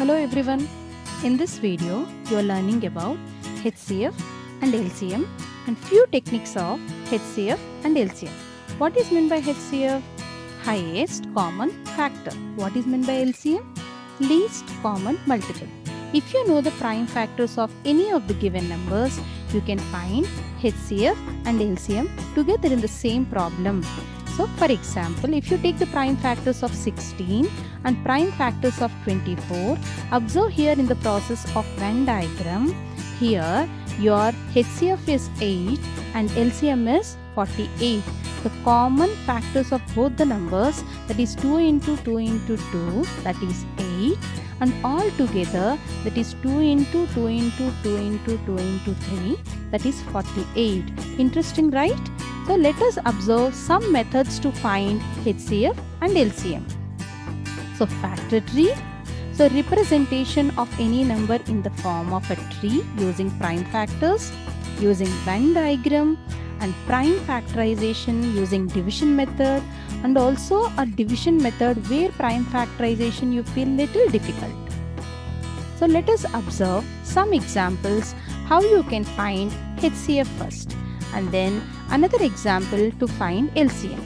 Hello everyone. In this video, you are learning about HCF and LCM and few techniques of HCF and LCM. What is meant by HCF? Highest common factor. What is meant by LCM? Least common multiple. If you know the prime factors of any of the given numbers, you can find HCF and LCM together in the same problem. So for example, if you take the prime factors of 16 and prime factors of 24, observe here in the process of Venn diagram, here your HCF is 8 and LCM is 48. The common factors of both the numbers, that is 2 into 2 into 2, that is 8, and all together, that is 2 into 2 into 2 into 2 into 3, that is 48. Interesting, right? So let us observe some methods to find HCF and LCM. So factor tree. So representation of any number in the form of a tree using prime factors, using Venn diagram, and prime factorization using division method, and also a division method where prime factorization you feel little difficult. So let us observe some examples how you can find HCF first, and then another example to find LCM.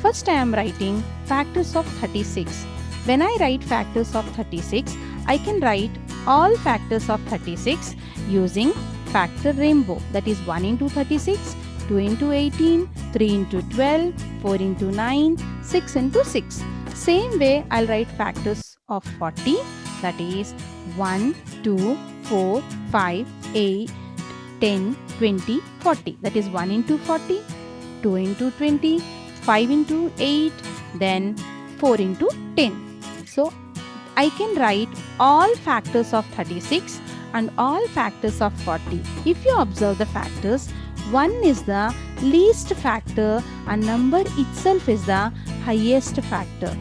First I am writing factors of 36. When I write factors of 36, I can write all factors of 36 using factor rainbow, that is 1 into 36, 2 into 18, 3 into 12, 4 into 9, 6 into 6. Same way I'll write factors of 40, that is 1, 2, 4, 5, 8, 10, 20, 40. That is 1 into 40, 2 into 20, 5 into 8, then 4 into 10. So I can write all factors of 36 and all factors of 40. If you observe the factors, 1 is the least factor and number itself is the highest factor.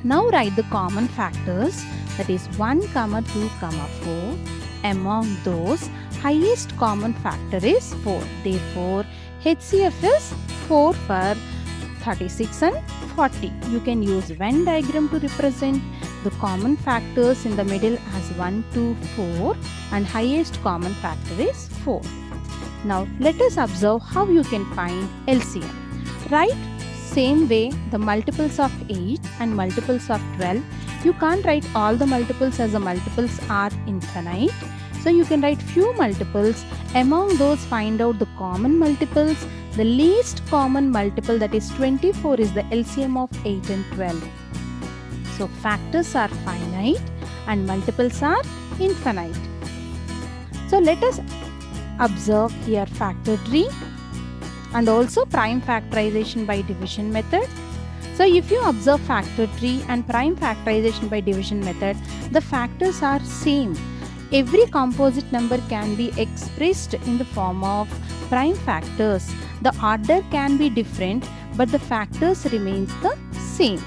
Now write the common factors, that is 1, 2, 4. Among those, highest common factor is 4. Therefore, HCF is 4 for 36 and 40. You can use Venn diagram to represent the common factors in the middle as 1, 2, 4 and highest common factor is 4. Now let us observe how you can find LCM. Write same way the multiples of 8 and multiples of 12. You can't write all the multiples as the multiples are infinite. So you can write few multiples. Among those, find out the common multiples. The least common multiple, that is 24, is the LCM of 8 and 12. So factors are finite and multiples are infinite. So let us observe here factor tree and also prime factorization by division method. So if you observe factor tree and prime factorization by division method, the factors are same. Every composite number can be expressed in the form of prime factors. The order can be different, but the factors remains the same.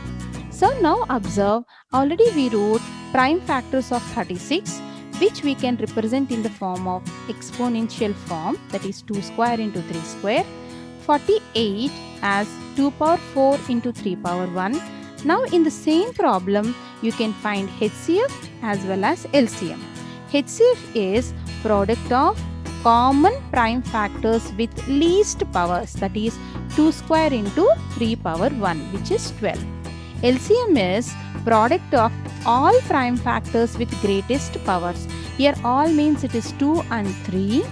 So now observe, already we wrote prime factors of 36, which we can represent in the form of exponential form, that is 2 square into 3 square. 48 as 2 power 4 into 3 power 1. Now in the same problem, you can find HCF as well as LCM. HCF is product of common prime factors with least powers, that is 2 square into 3 power 1, which is 12. LCM is product of all prime factors with greatest powers. Here all means it is 2 and 3.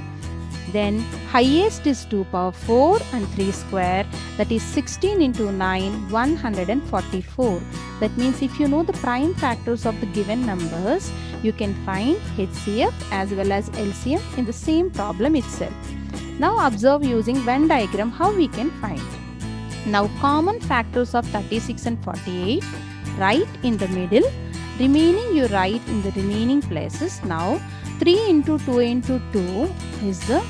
Then highest is 2 power 4 and 3 square, that is 16 into 9, 144. That means if you know the prime factors of the given numbers, you can find HCF as well as LCM in the same problem itself. Now observe using Venn diagram how we can find. Now common factors of 36 and 48, write in the middle. Remaining you write in the remaining places. Now 3 into 2 into 2 is the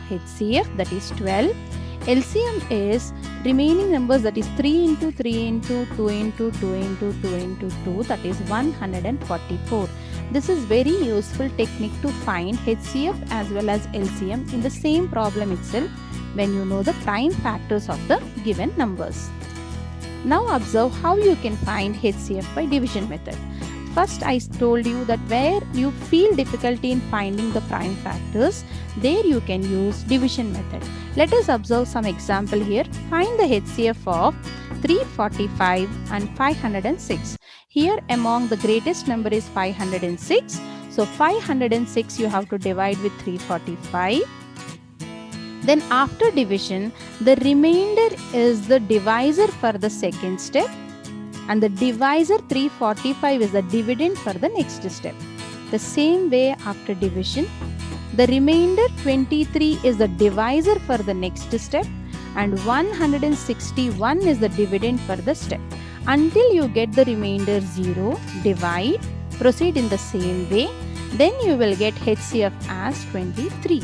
HCF, that is 12. LCM is remaining numbers, that is 3 into 3 into 2 into 2 into 2 into 2, that is 144. This is very useful technique to find HCF as well as LCM in the same problem itself when you know the prime factors of the given numbers. Now observe how you can find HCF by division method. first I told you that where you feel difficulty in finding the prime factors, there you can use division method. Let us observe some example here. Find the HCF of 345 and 506. Here among the greatest number is 506. So 506 you have to divide with 345. Then after division, the remainder is the divisor for the second step, and the divisor 345 is the dividend for the next step. The same way after division, the remainder 23 is the divisor for the next step, and 161 is the dividend for the step. Until you get the remainder 0, divide, proceed in the same way, then you will get HCF as 23.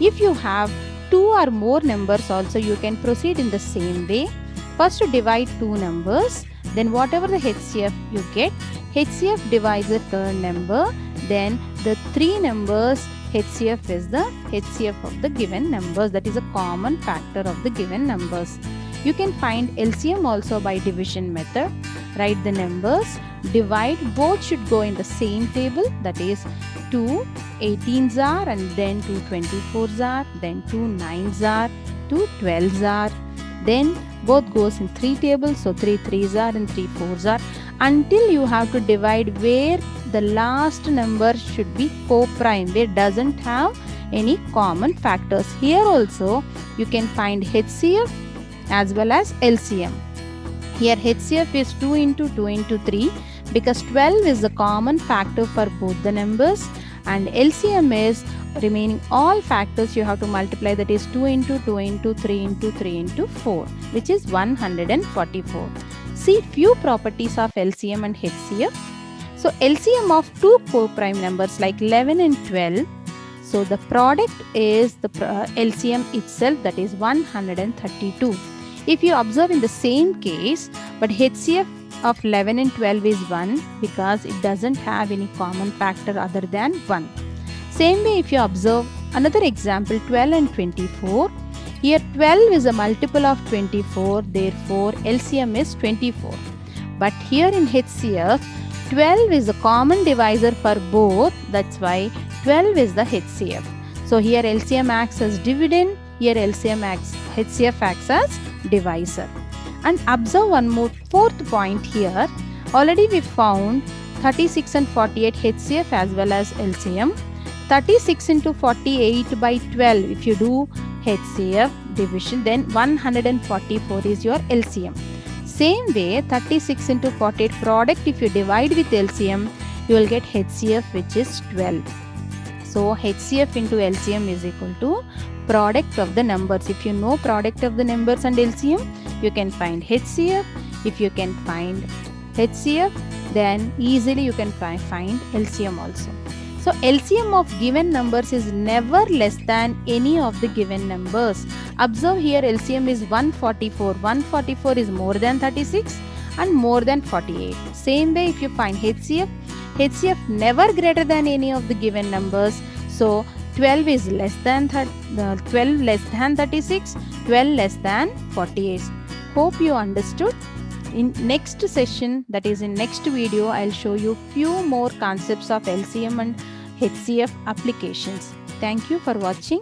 If you have 2 or more numbers also, you can proceed in the same way. First divide 2 numbers, then whatever the HCF you get, HCF divides the third number, then the 3 numbers HCF is the HCF of the given numbers, that is a common factor of the given numbers. You can find LCM also by division method. Write the numbers, divide, both should go in the same table, that is 2 18s are, and then 2 24s are, then 2 9s are, 2 12s are, then both goes in 3 tables, so 3 3s are and 3 4s are, until you have to divide where the last number should be co-prime, where doesn't have any common factors. Here also you can find HCF as well as LCM. Here HCF is 2 into 2 into 3 because 12 is the common factor for both the numbers, and LCM is remaining all factors you have to multiply, that is 2 into 2 into 3 into 3 into 4, which is 144. See few properties of LCM and HCF. So LCM of two co-prime numbers like 11 and 12, so the product is the LCM itself, that is 132. If you observe in the same case, but HCF of 11 and 12 is 1 because it doesn't have any common factor other than 1. Same way if you observe another example 12 and 24, here 12 is a multiple of 24, therefore LCM is 24. But here in HCF, 12 is a common divisor for both, that's why 12 is the HCF. So here LCM acts as dividend, here HCF acts as divisor. And observe one more fourth point here. Already we found 36 and 48 HCF as well as LCM. 36 into 48 by 12, if you do HCF division, then 144 is your LCM. Same way 36 into 48 product, if you divide with LCM, you will get HCF, which is 12. So HCF into LCM is equal to product of the numbers. If you know product of the numbers and LCM, you can find HCF. If you can find HCF, then easily you can find LCM also. So LCM of given numbers is never less than any of the given numbers. Observe here LCM is 144. 144 is more than 36 and more than 48. Same way if you find HCF, HCF never greater than any of the given numbers. So 12 is less than 12 less than 36, 12 less than 48. Hope you understood. In next session, that is in next video, I'll show you few more concepts of LCM and HCF applications. Thank you for watching.